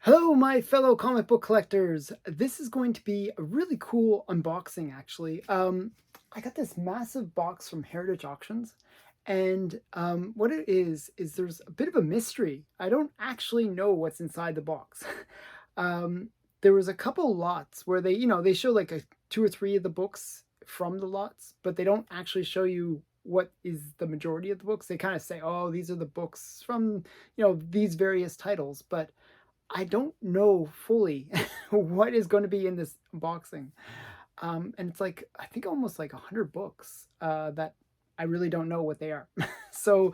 Hello, my fellow comic book collectors. This is going to be a really cool unboxing, actually. I got this massive box from Heritage Auctions, and what it is there's a bit of a mystery. I don't actually know what's inside the box. There was a couple lots where they show like two or three of the books from the lots, but they don't actually show you what is the majority of the books. They kind of say, oh, these are the books from, these various titles, but I don't know fully what is going to be in this unboxing. And it's like, I think almost like 100 books that I really don't know what they are. So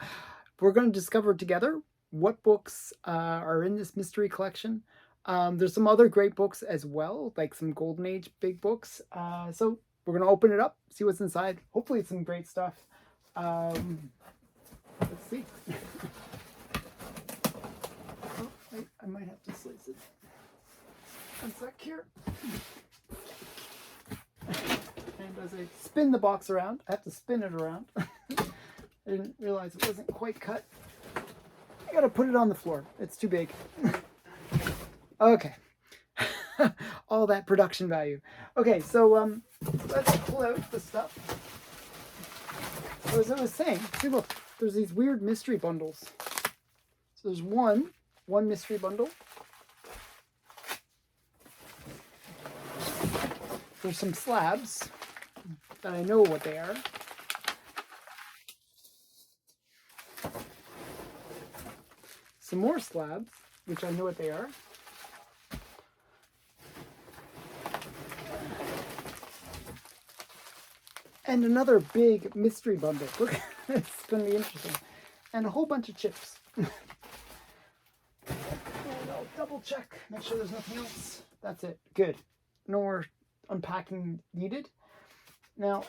we're going to discover together what books are in this mystery collection. There's some other great books as well, like some Golden Age big books. So we're going to open it up, see what's inside. Hopefully it's some great stuff. Let's see. I might have to slice it. One sec here. And as I spin the box around, I have to spin it around. I didn't realize it wasn't quite cut. I gotta put it on the floor. It's too big. Okay. All that production value. Okay, so let's pull out the stuff. So as I was saying, see, look, there's these weird mystery bundles. So there's one mystery bundle. There's some slabs that I know what they are. Some more slabs, which I know what they are. And another big mystery bundle. Look, it's going to be interesting. And a whole bunch of chips. And I'll double check, make sure there's nothing else. That's it. Good. No more unpacking needed. Now,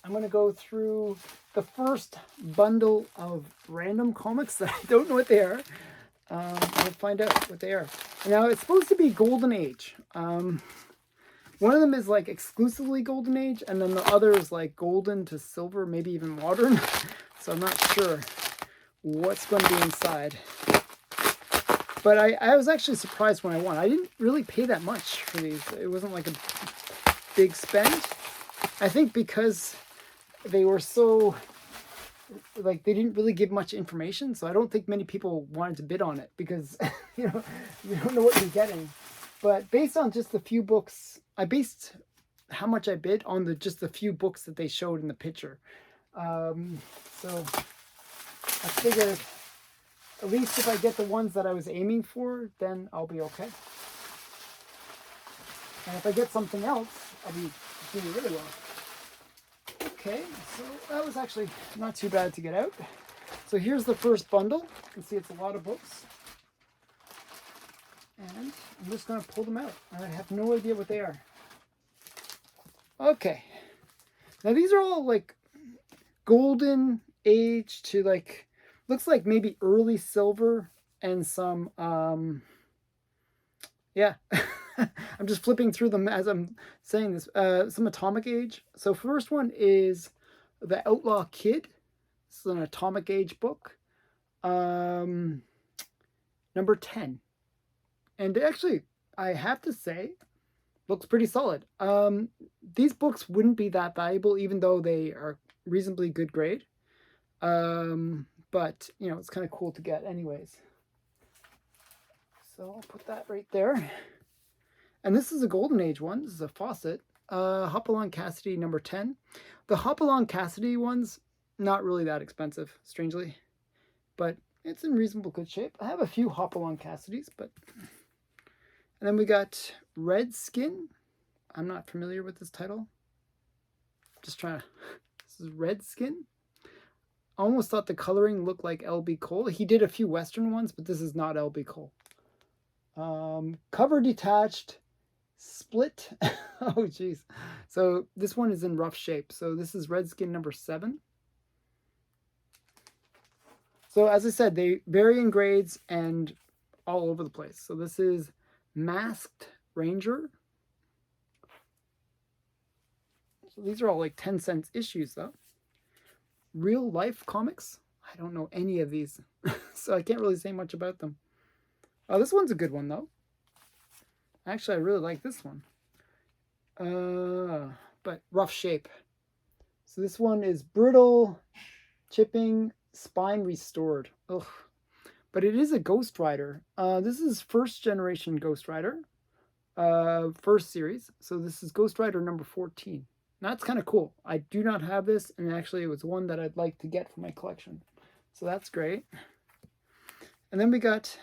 I'm going to go through the first bundle of random comics that I don't know what they are. I'll find out what they are. Now, it's supposed to be Golden Age. One of them is like exclusively Golden Age, and then the other is like golden to silver, maybe even modern. So I'm not sure what's going to be inside. But I was actually surprised when I won. I didn't really pay that much for these. It wasn't like a big spend. I think because they were so, like, they didn't really give much information. So I don't think many people wanted to bid on it because, you don't know what you're getting. But based on just the few books, I based how much I bid on just the few books that they showed in the picture. So I figured, at least if I get the ones that I was aiming for, then I'll be okay. And if I get something else, I'll be doing really well. Okay, so that was actually not too bad to get out. So here's the first bundle. You can see it's a lot of books. And I'm just going to pull them out. I have no idea what they are. Okay. Now these are all like Golden Age to like, looks like maybe early silver and some, yeah. I'm just flipping through them as I'm saying this. Some Atomic Age. So first one is The Outlaw Kid. This is an Atomic Age book. Number 10. And actually, I have to say, looks pretty solid. These books wouldn't be that valuable, even though they are reasonably good grade. But, it's kind of cool to get anyways. So I'll put that right there. And this is a Golden Age one. This is a Fawcett. Hopalong Cassidy number 10. The Hopalong Cassidy ones, not really that expensive, strangely. But it's in reasonable good shape. I have a few Hopalong Cassidys, but... And then we got Red Skin. I'm not familiar with this title. Just trying to... This is Red Skin. I almost thought the coloring looked like L.B. Cole. He did a few Western ones, but this is not L.B. Cole. Cover detached. Split. Oh, jeez. So this one is in rough shape. So this is Red Skin number 7. So as I said, they vary in grades and all over the place. So this is Masked Ranger. So these are all like 10-cent issues though. Real Life Comics. I don't know any of these, so I can't really say much about them. Oh, this one's a good one, though. Actually, I really like this one. But rough shape. So this one is brittle, chipping, spine restored. Ugh. But it is a Ghost Rider. This is first generation Ghost Rider. First series. So this is Ghost Rider number 14. That's kind of cool. I do not have this, and actually it was one that I'd like to get for my collection. So that's great. And then we got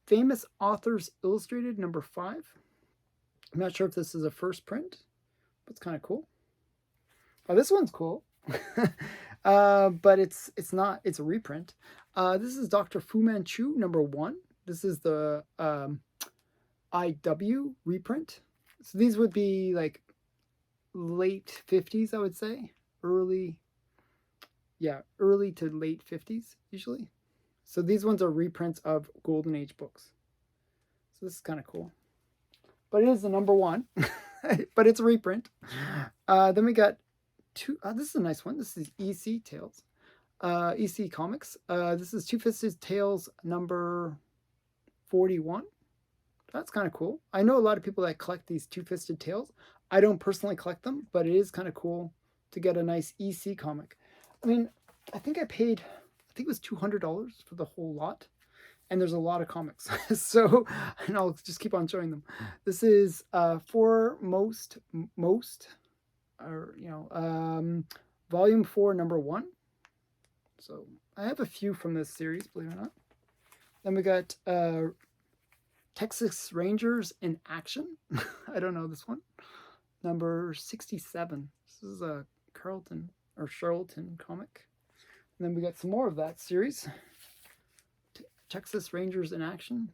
Famous Authors Illustrated number 5. I'm not sure if this is a first print, but it's kind of cool. Oh, this one's cool. But it's not. It's a reprint. This is Dr. Fu Manchu number 1. This is the IW reprint. So these would be like late 50s, I would say. Early to late 50s usually. So these ones are reprints of Golden Age books. So this is kind of cool. But it is the number 1. But it's a reprint. Then we got two. This is a nice one. This is EC Tales. EC Comics. This is Two-Fisted Tales number 41. That's kind of cool. I know a lot of people that collect these Two-Fisted Tales. I don't personally collect them, but it is kind of cool to get a nice EC comic. I mean, I think it was $200 for the whole lot. And there's a lot of comics. So, and I'll just keep on showing them. This is for most, or, volume 4, number 1. So I have a few from this series, believe it or not. Then we got Texas Rangers in Action. I don't know this one. Number 67. This is a Charlton comic. And then we got some more of that series. Texas Rangers in Action.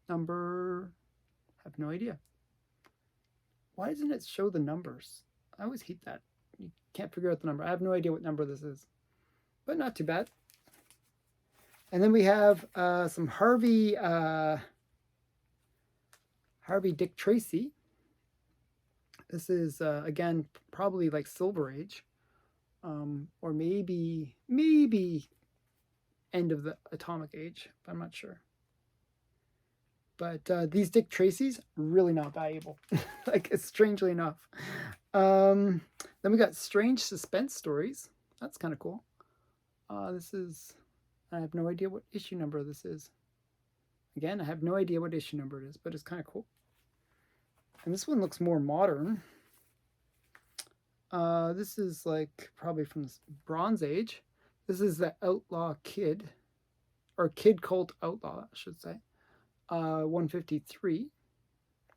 Number, I have no idea. Why doesn't it show the numbers? I always hate that. You can't figure out the number. I have no idea what number this is. But not too bad. And then we have some Harvey Dick Tracy. This is, again, probably like Silver Age. Or maybe end of the Atomic Age. I'm not sure. But these Dick Tracy's, really not valuable. Like, strangely enough. Then we got Strange Suspense Stories. That's kind of cool. This is, I have no idea what issue number this is. Again, I have no idea what issue number it is, but it's kind of cool. And this one looks more modern. This is like probably from the Bronze Age. This is the Outlaw Kid, or Kid Cult Outlaw, I should say. 153.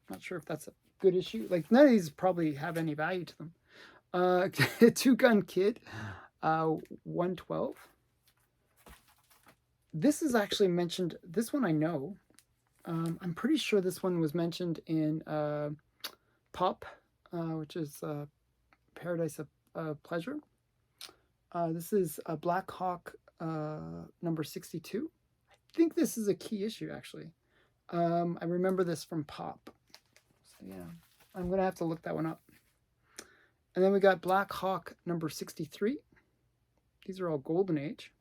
Not sure if that's a good issue. Like, none of these probably have any value to them. Two Gun Kid, 112. This is actually mentioned. This one I know. I'm pretty sure this one was mentioned in Pop, which is Paradise of Pleasure. This is a Black Hawk number 62. I think this is a key issue, actually. I remember this from Pop. So, yeah, I'm going to have to look that one up. And then we got Black Hawk number 63. These are all Golden Age.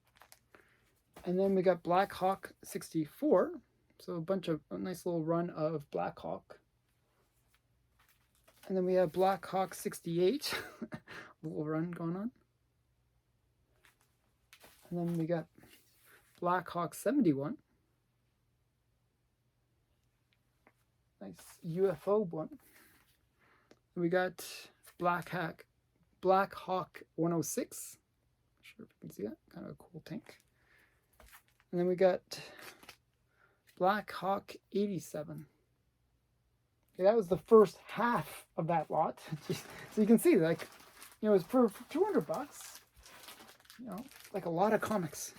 And then we got Black Hawk 64. So a nice little run of Black Hawk. And then we have Black Hawk 68. A little run going on. And then we got Black Hawk 71. Nice UFO one. And we got Black Hawk 106. Not sure if you can see that. Kind of a cool tank. And then we got Black Hawk 87. Okay, that was the first half of that lot. So you can see, like, it's for $200. Like a lot of comics.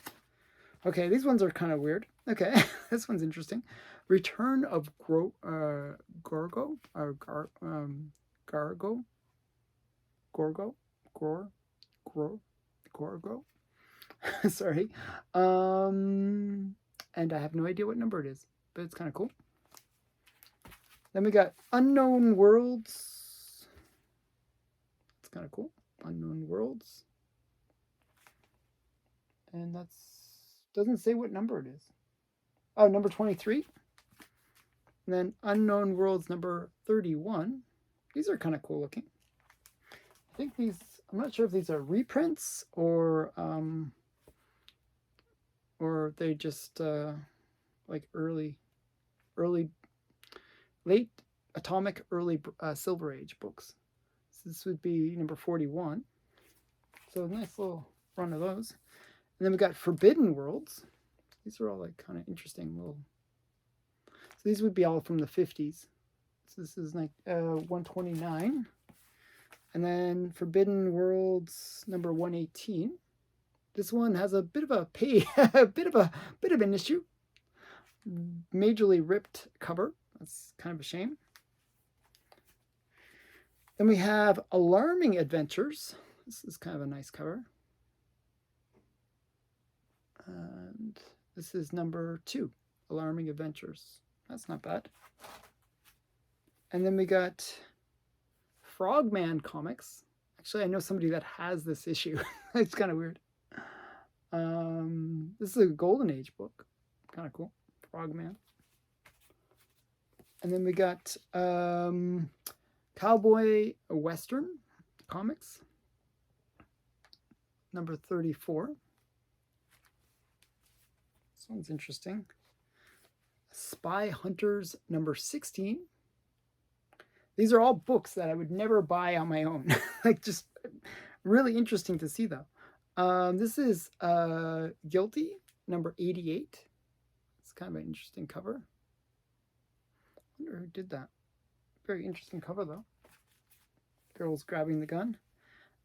Okay, these ones are kind of weird. Okay, this one's interesting. Return of Gorgo. Sorry. And I have no idea what number it is, but it's kind of cool. Then we got Unknown Worlds. It's kind of cool. Unknown Worlds. And doesn't say what number it is. Oh, number 23. And then Unknown Worlds number 31. These are kind of cool looking. I think these, I'm not sure if these are reprints or they just like late Atomic, early Silver Age books. So this would be number 41. So a nice little run of those. And then we got Forbidden Worlds. These are all like kind of interesting little. So these would be all from the 50s. So this is like 129. And then Forbidden Worlds number 118. This one has a bit of a a bit of an issue. Majorly ripped cover. That's kind of a shame. Then we have Alarming Adventures. This is kind of a nice cover. And this is number 2, Alarming Adventures. That's not bad. And then we got Frogman Comics. Actually, I know somebody that has this issue. It's kind of weird. This is a Golden Age book. Kind of cool. Frogman. And then we got Cowboy Western Comics, number 34. This one's interesting. Spy Hunters, number 16. These are all books that I would never buy on my own. Like, just really interesting to see, though. This is Guilty, number 88. It's kind of an interesting cover. I wonder who did that. Very interesting cover, though. Girls grabbing the gun.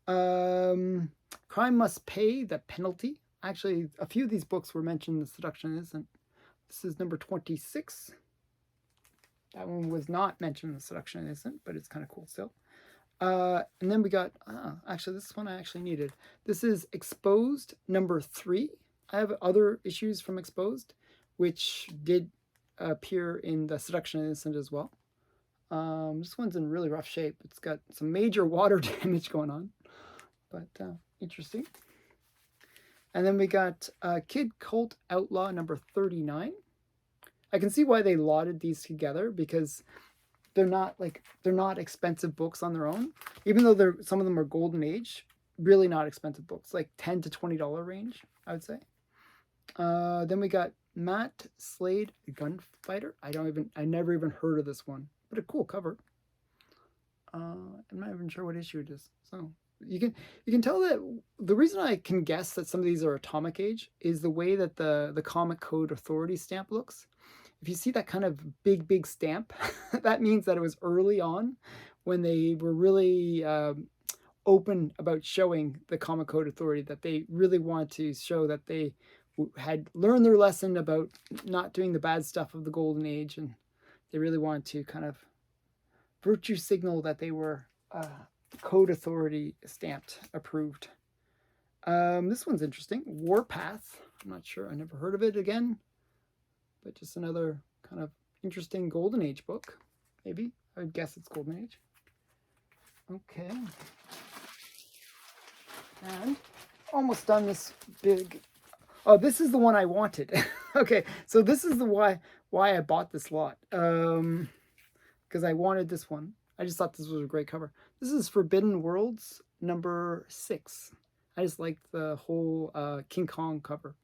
Crime Must Pay, The Penalty. Actually, a few of these books were mentioned in The Seduction Innocent. This is number 26. That one was not mentioned in The Seduction Innocent, but it's kind of cool still. And then we got, actually, this one I actually needed. This is Exposed, number 3. I have other issues from Exposed, which did appear in The Seduction Innocent as well. This one's in really rough shape. It's got some major water damage going on, but interesting. And then we got Kid Cult Outlaw number 39. I can see why they lauded these together, because they're not expensive books on their own, even though some of them are Golden Age. Really not expensive books, like $10 to $20 range, I would say. Then we got Matt Slade, the Gunfighter. I never even heard of this one, but a cool cover. I'm not even sure what issue it is. So you can tell that the reason I can guess that some of these are Atomic Age is the way that the Comic Code Authority stamp looks. If you see that kind of big stamp, that means that it was early on when they were really open about showing the Comic Code Authority, that they really want to show that they had learned their lesson about not doing the bad stuff of the Golden Age, and they really wanted to kind of virtue signal that they were Code Authority stamped, approved. This one's interesting. Warpath. I'm not sure. I never heard of it again, but just another kind of interesting Golden Age book. Maybe. I would guess it's Golden Age. Okay. And almost done this big. Oh, this is the one I wanted. Okay, so this is the why I bought this lot. Because I wanted this one. I just thought this was a great cover. This is Forbidden Worlds number 6. I just liked the whole King Kong cover.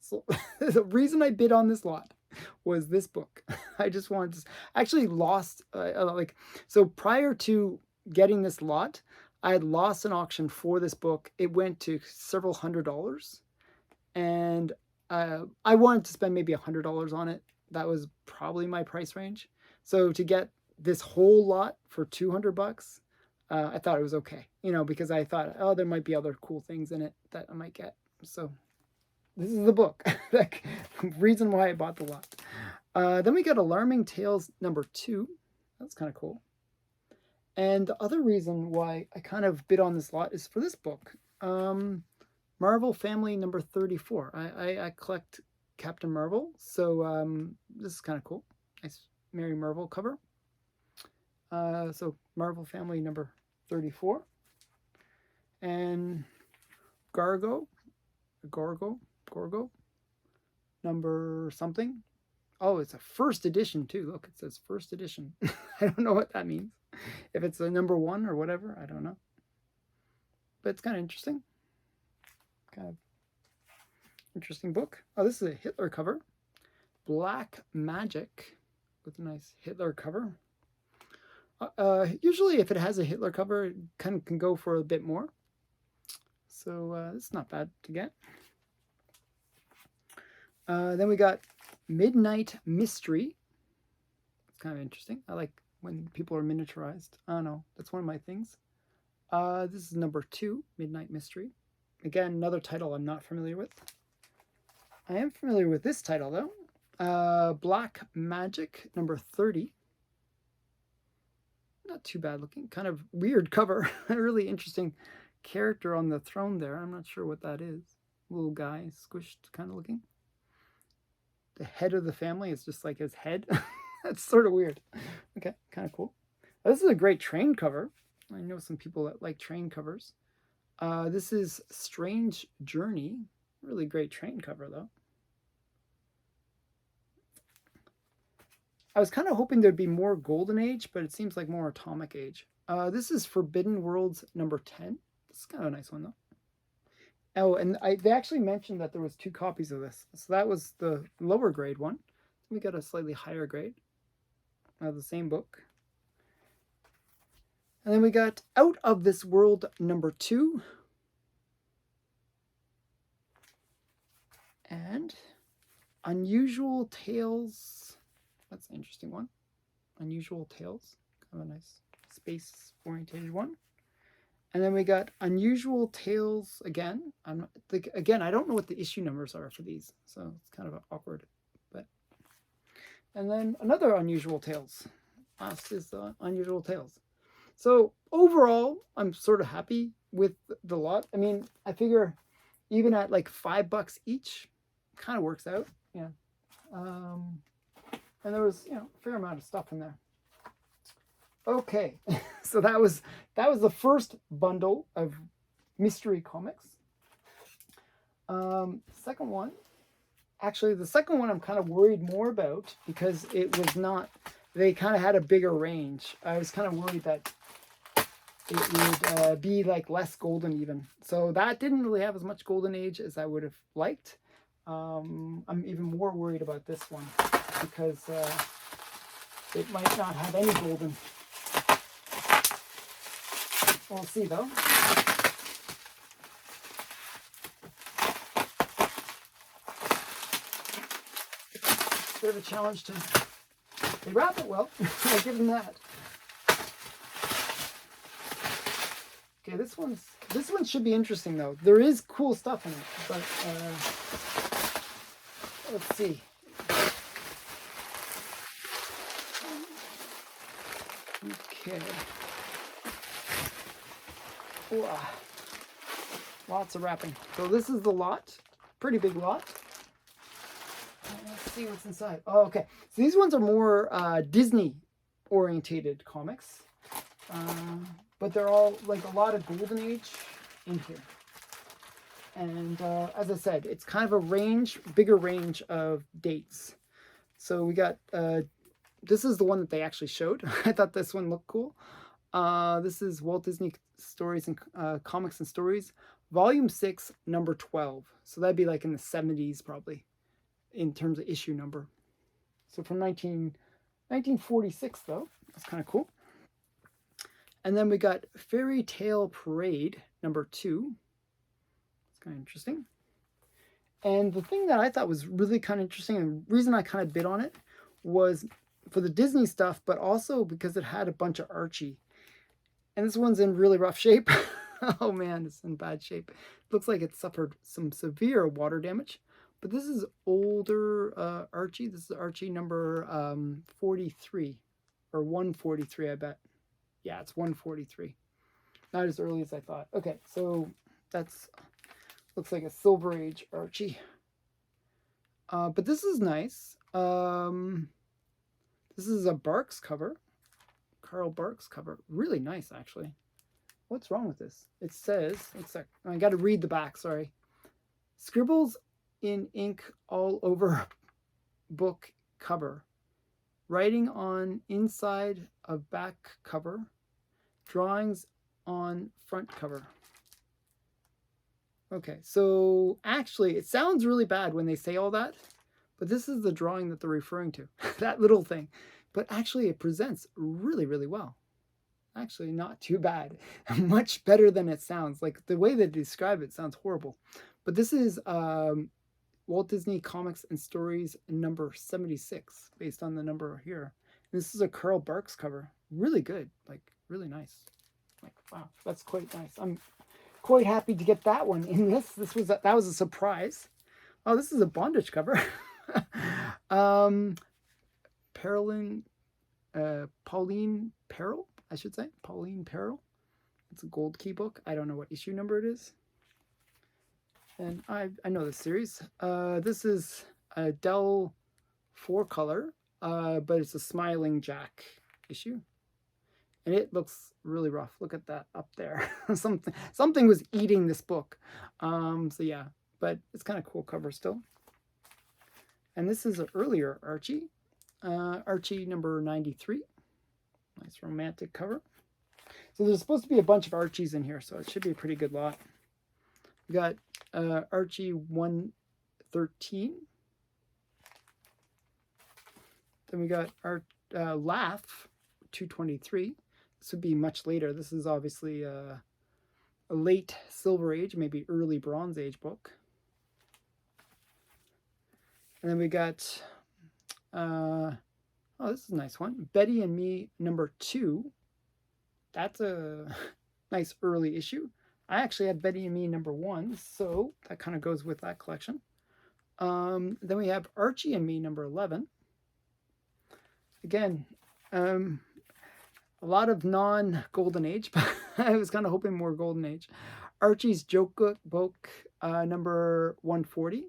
So the reason I bid on this lot was this book. I just wanted to actually lost so prior to getting this lot, I had lost an auction for this book. It went to several $100s, and I wanted to spend maybe $100 on it. That was probably my price range. So to get this whole lot for $200, I thought it was okay, because I thought, oh, there might be other cool things in it that I might get. So this is the book. Reason why I bought the lot. Then we got Alarming Tales number 2. That's kind of cool. And the other reason why I kind of bid on this lot is for this book. Marvel Family number 34. I collect Captain Marvel, so this is kind of cool. Nice Mary Marvel cover. So Marvel Family number 34. And Gorgo, number something. Oh, it's a first edition too. Look, it says first edition. I don't know what that means. If it's a number 1 or whatever, I don't know. But it's kind of interesting. Kind of interesting book. Oh, this is a Hitler cover. Black Magic with a nice Hitler cover. Usually if it has a Hitler cover, it kind of can go for a bit more. So it's not bad to get. Then we got Midnight Mystery. It's kind of interesting. I like when people are miniaturized. I don't know. That's one of my things. This is number 2, Midnight Mystery. Again, another title I'm not familiar with. I am familiar with this title, though. Black Magic, number 30. Not too bad looking. Kind of weird cover. A really interesting character on the throne there. I'm not sure what that is. Little guy, squished kind of looking. The head of the family is just like his head. That's sort of weird. Okay, kind of cool. This is a great train cover. I know some people that like train covers. This is Strange Journey. Really great train cover, though. I was kind of hoping there'd be more Golden Age, but it seems like more Atomic Age. This is Forbidden Worlds number 10. This is kind of a nice one, though. Oh, and they actually mentioned that there was 2 copies of this. So that was the lower grade one. We got a slightly higher grade of the same book. And then we got Out of This World number 2. And Unusual Tales. That's an interesting one. Unusual Tales. Kind of a nice space-oriented one. And then we got Unusual Tales again. Again, I don't know what the issue numbers are for these, so it's kind of awkward. And then another Unusual Tales. Last is Unusual Tales. So overall, I'm sort of happy with the lot. I mean, I figure even at like $5 each, kind of works out. Yeah. And there was, a fair amount of stuff in there. Okay, so that was the first bundle of mystery comics. Second one, actually the second one I'm kind of worried more about because it was not, they kind of had a bigger range. I was kind of worried that it would be like less golden even. So that didn't really have as much Golden Age as I would have liked. I'm even more worried about this one because it might not have any golden. We'll see though. Bit of a challenge to, they wrap it well. I'll give them that. Okay, this one should be interesting though. There is cool stuff in it, but let's see. Okay. Ooh, lots of wrapping. So this is the lot. Pretty big lot. Let's see what's inside. Oh, okay. So these ones are more Disney orientated comics. But they're all like a lot of Golden Age in here. And as I said, it's kind of a bigger range of dates. So we got, this is the one that they actually showed. I thought this one looked cool. This is Walt Disney Stories and Comics and Stories, Volume 6, number 12. So that'd be like in the 70s probably, in terms of issue number. So from 1946 though. That's kind of cool. And then we got Fairy Tale Parade, number 2. It's kind of interesting. And the thing that I thought was really kind of interesting, and the reason I kind of bid on it, was for the Disney stuff, but also because it had a bunch of Archie. And this one's in really rough shape. Oh man, it's in bad shape. It looks like it suffered some severe water damage. But this is older Archie. This is Archie number 43, or 143, I bet. Yeah, it's 143. Not as early as I thought. Okay, so that's, looks like a Silver Age Archie. But this is nice. This is a Barks cover. Carl Barks cover. Really nice, actually. What's wrong with this? It says, I got to read the back, sorry. Scribbles in ink all over book cover. Writing on inside of back cover. Drawings on front cover. Okay, so actually it sounds really bad when they say all that, but this is the drawing that they're referring to, that little thing. But actually it presents really, really well. Actually not too bad. Much better than it sounds. Like the way they describe it sounds horrible. But this is Walt Disney Comics and Stories number 76, based on the number here. This is a Carl Barks cover. Really good, like really nice. Like, wow, that's quite nice. I'm quite happy to get that one in this. That was a surprise. Oh, this is a bondage cover. Pauline Peril, I should say. Pauline Peril. It's a gold key book. I don't know what issue number it is. And I know this series. This is a Dell 4-color, but it's a Smiling Jack issue. And it looks really rough. Look at that up there. Something was eating this book. So yeah, but it's kind of cool cover still. And this is an earlier Archie. Archie number 93. Nice romantic cover. So there's supposed to be a bunch of Archies in here, so it should be a pretty good lot. We got Archie 113. Then we got our Laugh 223. This would be much later. This is obviously a late Silver Age, maybe early Bronze Age book. And then we got, oh, this is a nice one. Betty and Me number 2. That's a nice early issue. I actually had Betty and Me number 1, so that kind of goes with that collection. Then we have Archie and Me number 11. Again, a lot of non-Golden Age, but I was kind of hoping more Golden Age. Archie's Joke Book number 140.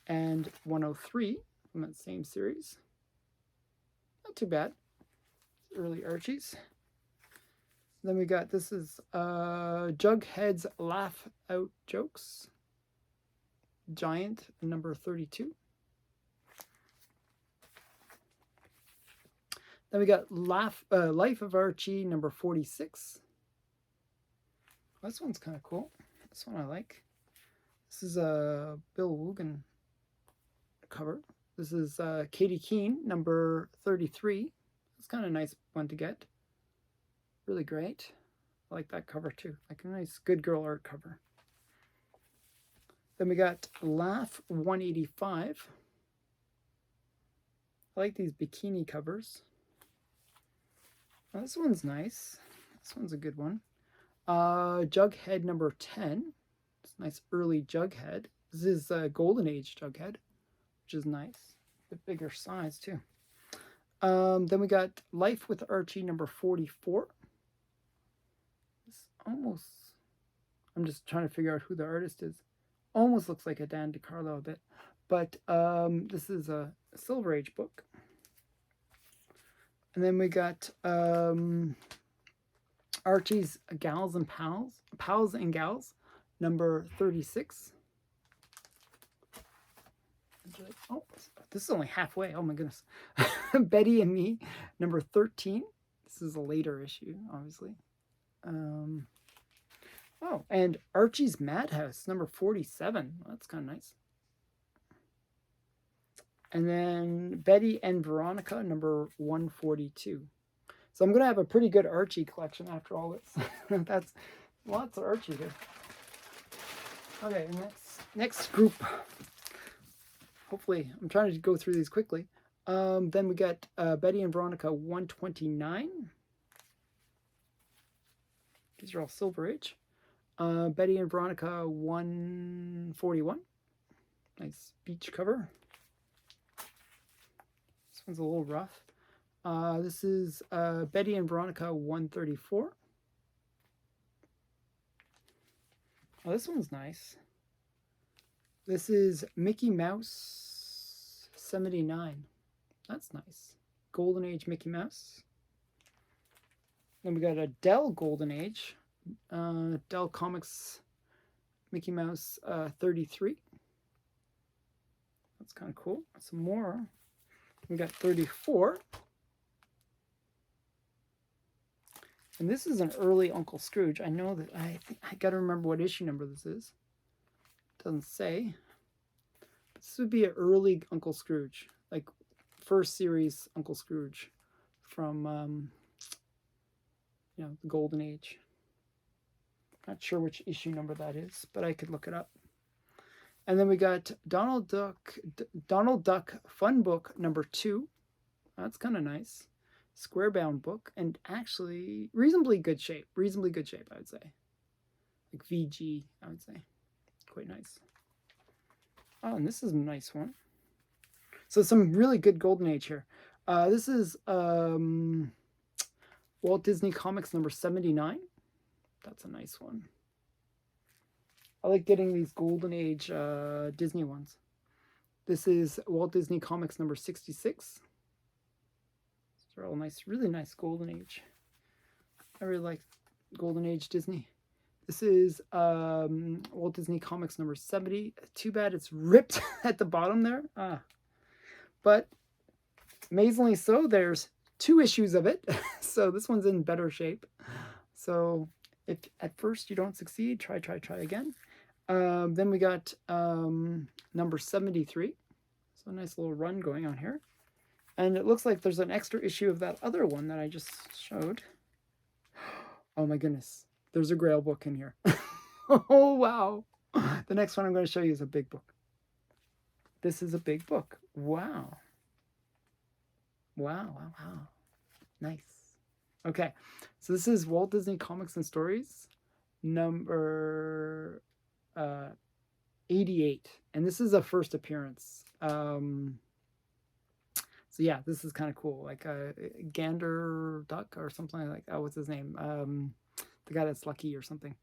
And 103 from that same series. Not too bad. Early Archies. Then we got, this is Jughead's Laugh Out Jokes. Giant number 32. Then we got Life of Archie number 46. This one's kind of cool. This one I like. This is a Bill Woogan cover. This is Katie Keene number 33. It's kind of a nice one to get. Really great. I like that cover too. Like a nice good girl art cover. Then we got Laugh 185. I like these bikini covers. Oh, this one's nice. This one's a good one. Jughead number 10. It's a nice early Jughead. This is Golden Age Jughead, which is nice. A bit bigger size too. Then we got Life with Archie number 44. This almost, I'm just trying to figure out who the artist is. Almost looks like a Dan DiCarlo a bit. But this is a Silver Age book. And then we got Archie's Pals and Gals, number 36. Oh, this is only halfway. Oh my goodness. Betty and Me, number 13. This is a later issue, obviously. Oh, and Archie's Madhouse, number 47. Well, that's kind of nice. And then Betty and Veronica, number 142. So I'm going to have a pretty good Archie collection after all this. That's lots of Archie here. Okay, next group. Hopefully, I'm trying to go through these quickly. Then we got Betty and Veronica 129. These are all Silver Age. Betty and Veronica 141. Nice beach cover. This one's a little rough. This is Betty and Veronica 134. Oh, this one's nice. This is Mickey Mouse 79. That's nice. Golden Age Mickey Mouse. Then we got a Dell Golden Age. Dell Comics Mickey Mouse 33. That's kind of cool. Some more. We got 34. And this is an early Uncle Scrooge. I know that I got to remember what issue number this is. Doesn't say. But this would be an early Uncle Scrooge, like first series Uncle Scrooge from you know, the Golden Age. Not sure which issue number that is, but I could look it up. And then we got Donald Duck Fun Book number 2. That's kind of nice. Square bound book, and actually reasonably good shape. Reasonably good shape, I would say. Like VG, I would say. Quite nice. Oh, and this is a nice one. So some really good Golden Age here. This is Walt Disney Comics number 79. That's a nice one. I like getting these Golden Age Disney ones. This is Walt Disney Comics number 66. They're all nice, really nice Golden Age. I really like Golden Age Disney. This is Walt Disney Comics number 70. Too bad it's ripped at the bottom there. But amazingly so, there's 2 issues of it. So this one's in better shape. So if at first you don't succeed, try again. Then we got number 73. So a nice little run going on here. And it looks like there's an extra issue of that other one that I just showed. Oh my goodness. There's a Grail book in here. Oh, wow. The next one I'm going to show you is a big book. This is a big book. Wow. Wow. Nice. Okay. So this is Walt Disney Comics and Stories number 88. And this is a first appearance. So yeah, this is kind of cool. Like Gander Duck or something like that. What's his name? The guy that's lucky or something.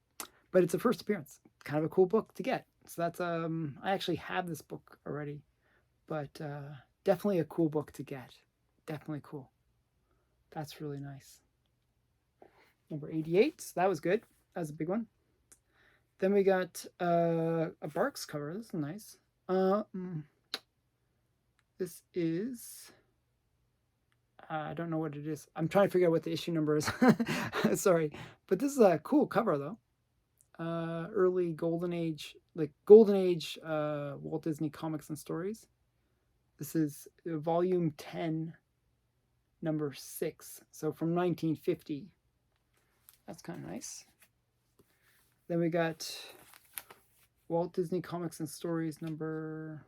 But it's a first appearance. Kind of a cool book to get. So that's I actually have this book already, but definitely a cool book to get. Definitely cool. That's really nice. Number 88. So that was good. That was a big one. Then we got a Barks cover. This is nice. This is. I don't know what it is. I'm trying to figure out what the issue number is. Sorry. But this is a cool cover, though. Early Golden Age, like Golden Age Walt Disney Comics and Stories. This is volume 10, number 6. So from 1950. That's kind of nice. Then we got Walt Disney Comics and Stories number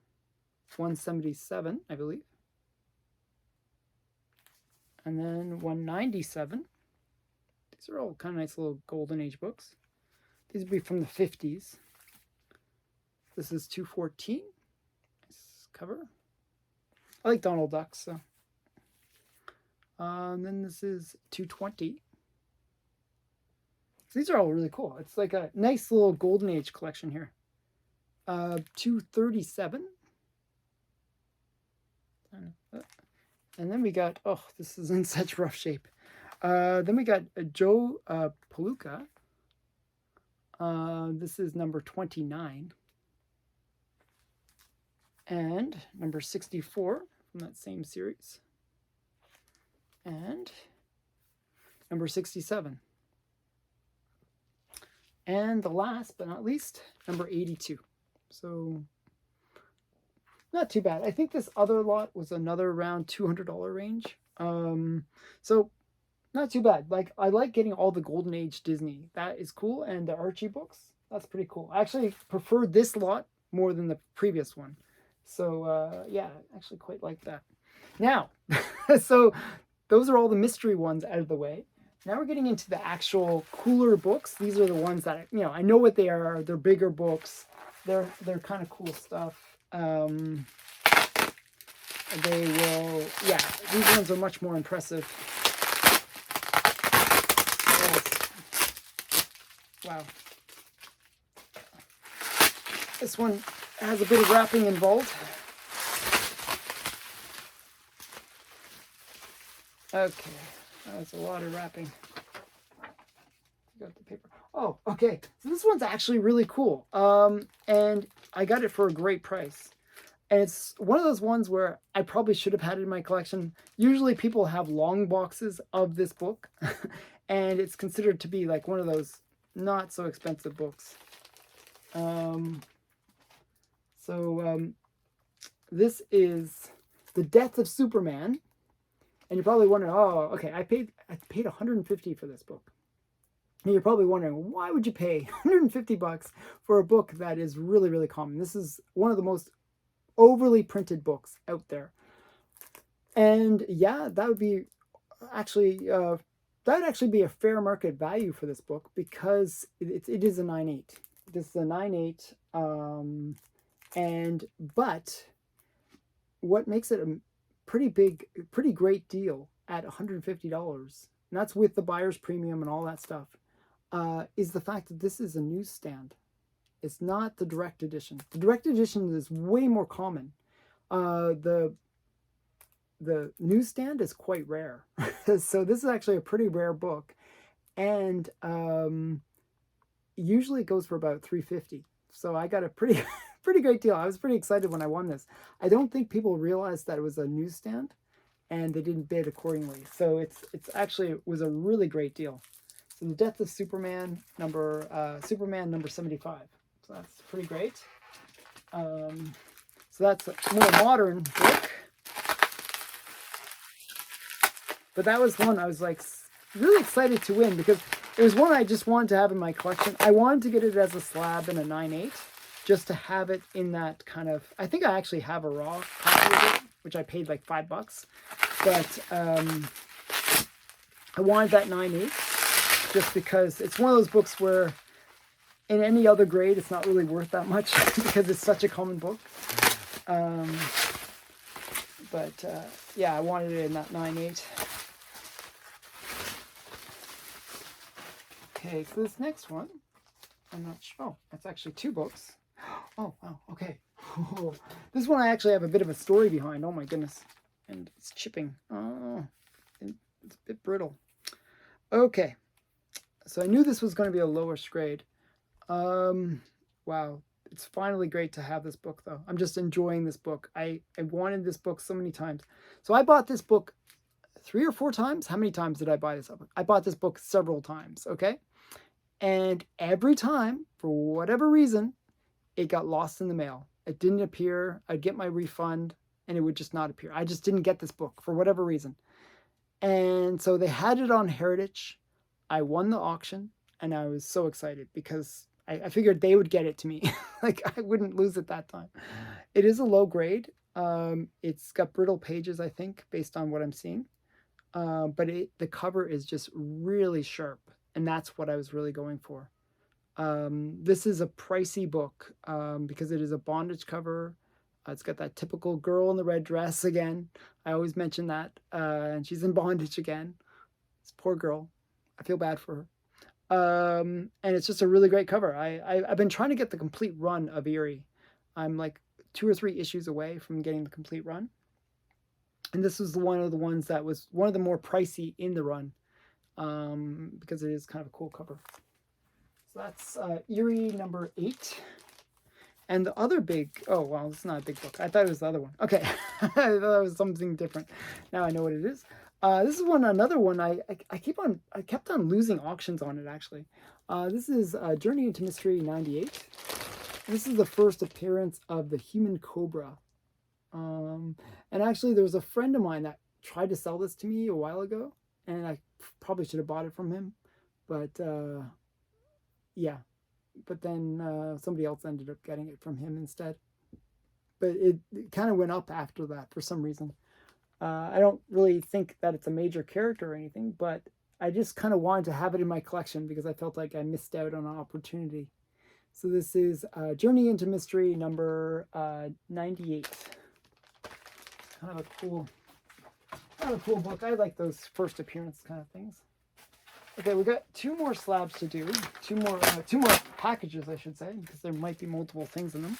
177, I believe. And then 197. These are all kind of nice little Golden Age books. These would be from the 50s. This is 214. Nice cover. I like Donald Duck, so. And then this is 220. So these are all really cool. It's like a nice little Golden Age collection here. 237. And then we got, oh, this is in such rough shape. Then we got Joe Palooka. This is number 29. And number 64 from that same series. And number 67. And the last but not least, number 82. So not too bad. I think this other lot was another around $200 range. So not too bad. Like, I like getting all the Golden Age Disney. That is cool. And the Archie books, that's pretty cool. I actually prefer this lot more than the previous one. So yeah, I actually quite like that. Now, so those are all the mystery ones out of the way. Now we're getting into the actual cooler books. These are the ones that, you know, I know what they are. They're bigger books. They're kind of cool stuff. They will, yeah, these ones are much more impressive. Wow. This one has a bit of wrapping involved. Okay, that's a lot of wrapping. Got the paper. Oh, okay. So this one's actually really cool. And I got it for a great price. And it's one of those ones where I probably should have had it in my collection. Usually people have long boxes of this book, and it's considered to be like one of those not so expensive books. This is The Death of Superman. And you're probably wondering, oh, okay, I paid $150 for this book. And you're probably wondering, why would you pay $150 for a book that is really, really common? This is one of the most overly printed books out there. And yeah, that would be actually be a fair market value for this book, because it is a 9.8. This is a 9.8, but what makes it a pretty great deal at $150, and that's with the buyer's premium and all that stuff, is the fact that this is a newsstand. It's not the direct edition. The direct edition is way more common. The newsstand is quite rare. So this is actually a pretty rare book, and usually it goes for about $350. So I got a pretty great deal. I was pretty excited when I won this. I don't think people realized that it was a newsstand, and they didn't bid accordingly. So it was a really great deal. So The Death of Superman number 75. So that's pretty great. So that's a more modern book. But that was one I was like really excited to win, because it was one I just wanted to have in my collection. I wanted to get it as a slab in a 9.8, just to have it in that kind of, I think I actually have a raw copy of it, which I paid like $5. But I wanted that 9.8 just because it's one of those books where in any other grade, it's not really worth that much because it's such a common book. Yeah, I wanted it in that 9.8. Okay, so this next one, I'm not sure. Oh, that's actually 2 books. Oh, wow, okay. This one I actually have a bit of a story behind. Oh my goodness. And it's chipping. Oh, it's a bit brittle. Okay, so I knew this was going to be a lower grade. Wow, it's finally great to have this book, though. I'm just enjoying this book. I wanted this book so many times. So I bought this book 3 or 4 times. How many times did I buy this book? I bought this book several times, okay? And every time, for whatever reason, it got lost in the mail. It didn't appear. I'd get my refund, and it would just not appear. I just didn't get this book for whatever reason. And so they had it on Heritage. I won the auction, and I was so excited because I figured they would get it to me. Like, I wouldn't lose it that time. It is a low grade. It's got brittle pages, I think, based on what I'm seeing. But the cover is just really sharp, and that's what I was really going for. This is a pricey book because it is a bondage cover. It's got that typical girl in the red dress again. I always mention that. And she's in bondage again. This poor girl. I feel bad for her. And it's just a really great cover. I've been trying to get the complete run of Eerie. I'm like 2 or 3 issues away from getting the complete run. And this was one of the ones that was one of the more pricey in the run because it is kind of a cool cover. So that's Eerie number 8. And the other big, oh, well, it's not a big book. I thought it was the other one. Okay. I thought it was something different. Now I know what it is. This is another one. I kept on losing auctions on it, actually. This is Journey into Mystery 98. This is the first appearance of the Human Cobra. And actually, there was a friend of mine that tried to sell this to me a while ago, and I probably should have bought it from him. But, yeah. But then somebody else ended up getting it from him instead. But it kind of went up after that for some reason. I don't really think that it's a major character or anything, but I just kind of wanted to have it in my collection because I felt like I missed out on an opportunity. So this is Journey into Mystery number 98. Kind of a cool book. I like those first appearance kind of things. Okay, we got 2 more slabs to do. 2 more packages, I should say, because there might be multiple things in them.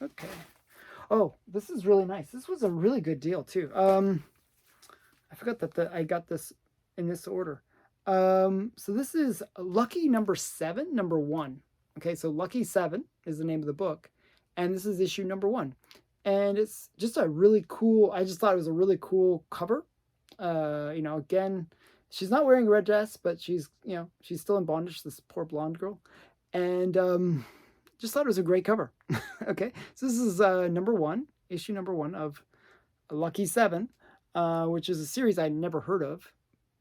Okay. Oh, this is really nice. This was a really good deal too. I forgot that I got this in this order. So this is Lucky number 7, number 1. Okay, so Lucky 7 is the name of the book, and this is issue number 1. And it's just a really cool, I just thought it was a really cool cover. You know, again, she's not wearing a red dress, but she's, you know, she's still in bondage, this poor blonde girl. And just thought it was a great cover. Okay, so this is number 1, issue number 1 of Lucky 7, which is a series I'd never heard of,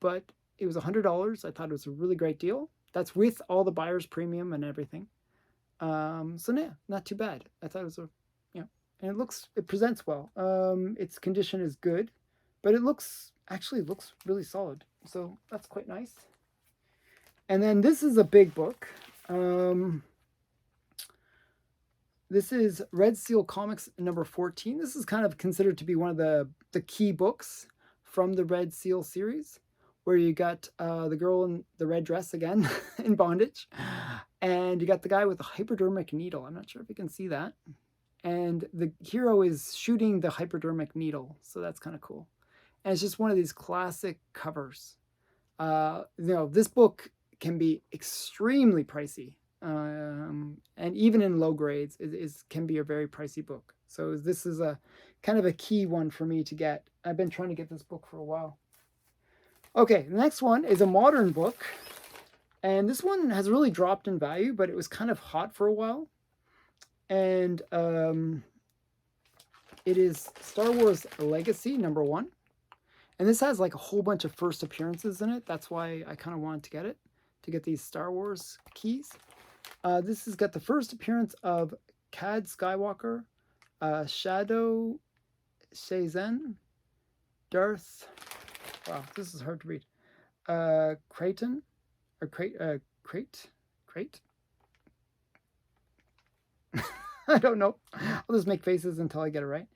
but it was $100. I thought it was a really great deal. That's with all the buyer's premium and everything. So yeah, not too bad. I thought it was a, you know, and it presents well. Its condition is good, but it actually looks really solid. So that's quite nice. And then this is a big book. This is Red Seal Comics number 14. This is kind of considered to be one of the key books from the Red Seal series, where you got the girl in the red dress again in bondage, and you got the guy with the hypodermic needle. I'm not sure if you can see that. And the hero is shooting the hypodermic needle, so that's kind of cool. And it's just one of these classic covers. You know, this book can be extremely pricey, and even in low grades, it can be a very pricey book. So this is a kind of a key one for me to get. I've been trying to get this book for a while. Okay, the next one is a modern book, and this one has really dropped in value, but it was kind of hot for a while. And it is Star Wars Legacy number 1, and this has like a whole bunch of first appearances in it. That's why I kind of wanted to get these Star Wars keys. This has got the first appearance of Cad Skywalker, Shadow Shazen, Darth. Wow, this is hard to read. Creighton, or Crate. I don't know. I'll just make faces until I get it right.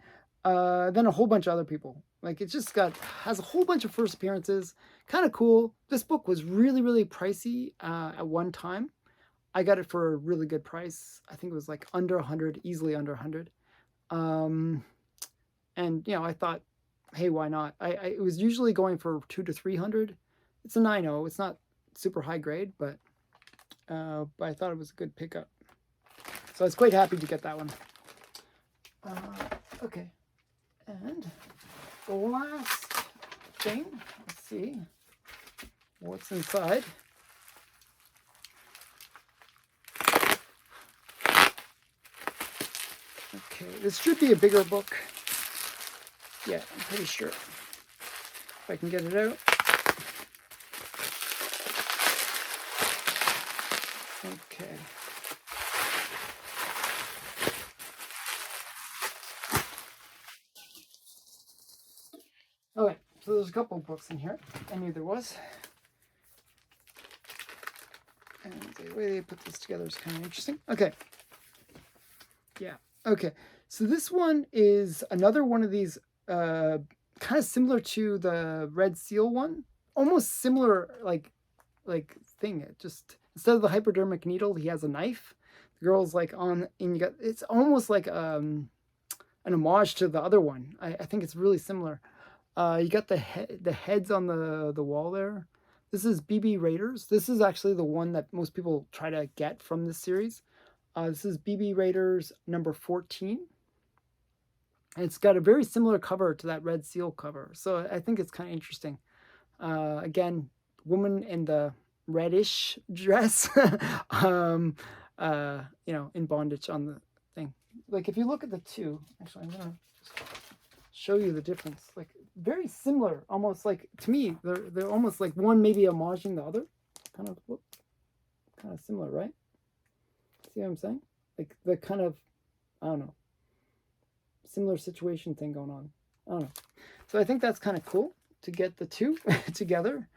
Then a whole bunch of other people. Like, it just has a whole bunch of first appearances. Kind of cool. This book was really, really pricey at one time. I got it for a really good price. I think it was like under 100, easily under 100. And you know, I thought, hey, why not? It was usually going for 200 to 300. It's a 9.0. It's not super high grade, but I thought it was a good pickup. So I was quite happy to get that one. Okay, and the last thing, let's see what's inside. Okay, this should be a bigger book. Yeah, I'm pretty sure. If I can get it out. Okay. Okay, so there's a couple of books in here. I knew there was. And the way they put this together is kind of interesting. Okay. Yeah. Okay. So this one is another one of these kind of similar to the Red Seal one. Almost similar like thing. It just, instead of the hypodermic needle, he has a knife. The girl's like on, and you got, it's almost like an homage to the other one. I think it's really similar. You got the heads on the wall there. This is BB Raiders. This is actually the one that most people try to get from this series. This is BB Raiders number 14. And it's got a very similar cover to that Red Seal cover. So I think it's kind of interesting. Again, woman in the reddish dress, you know, in bondage on the thing. Like, if you look at the two, actually, I'm going to show you the difference. Like, very similar, almost like, to me, they're almost like one maybe homaging the other. Kind of similar, right? See what I'm saying? Like, the kind of, I don't know, similar situation thing going on. I don't know. So I think that's kind of cool to get the two together.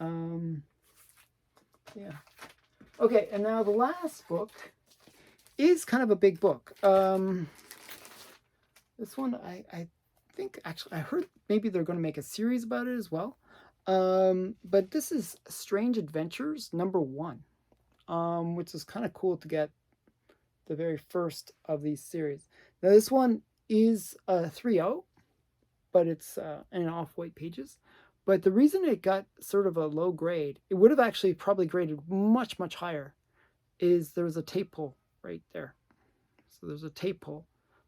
Yeah. Okay, and now the last book is kind of a big book. This one, I think, actually, I heard maybe they're going to make a series about it as well. But this is Strange Adventures number 1, which is kind of cool to get the very first of these series. Now, this one is 3.0, but it's in off-white pages. But the reason it got sort of a low grade, it would have actually probably graded much, much higher, is there's a tape pull right there. So there's a tape pull,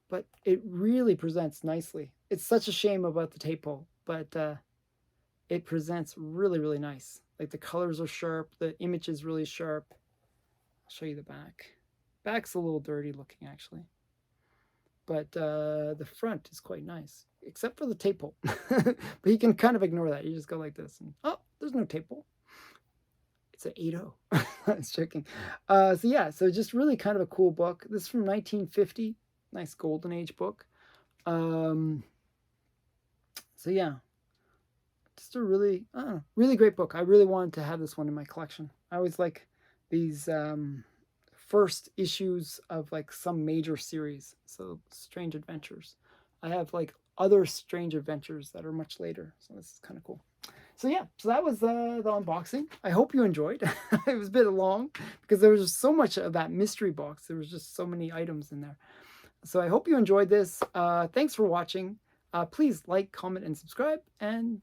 but it really presents nicely. It's such a shame about the tape pull, but it presents really, really nice. Like the colors are sharp, the image is really sharp. I'll show you the back. Back's a little dirty looking actually, but the front is quite nice, except for the tape pull. But you can kind of ignore that. You just go like this, and oh, there's no tape pull. It's an 8.0. I was joking. So yeah, so just really kind of a cool book. This is from 1950. Nice golden age book. So yeah, just a really, really great book. I really wanted to have this one in my collection. I always like these first issues of like some major series. So Strange Adventures. I have like other Strange Adventures that are much later. So this is kind of cool. So yeah, so that was the unboxing. I hope you enjoyed. It was a bit long because there was just so much of that mystery box. There was just so many items in there. So I hope you enjoyed this. Thanks for watching. Please like, comment, and subscribe, and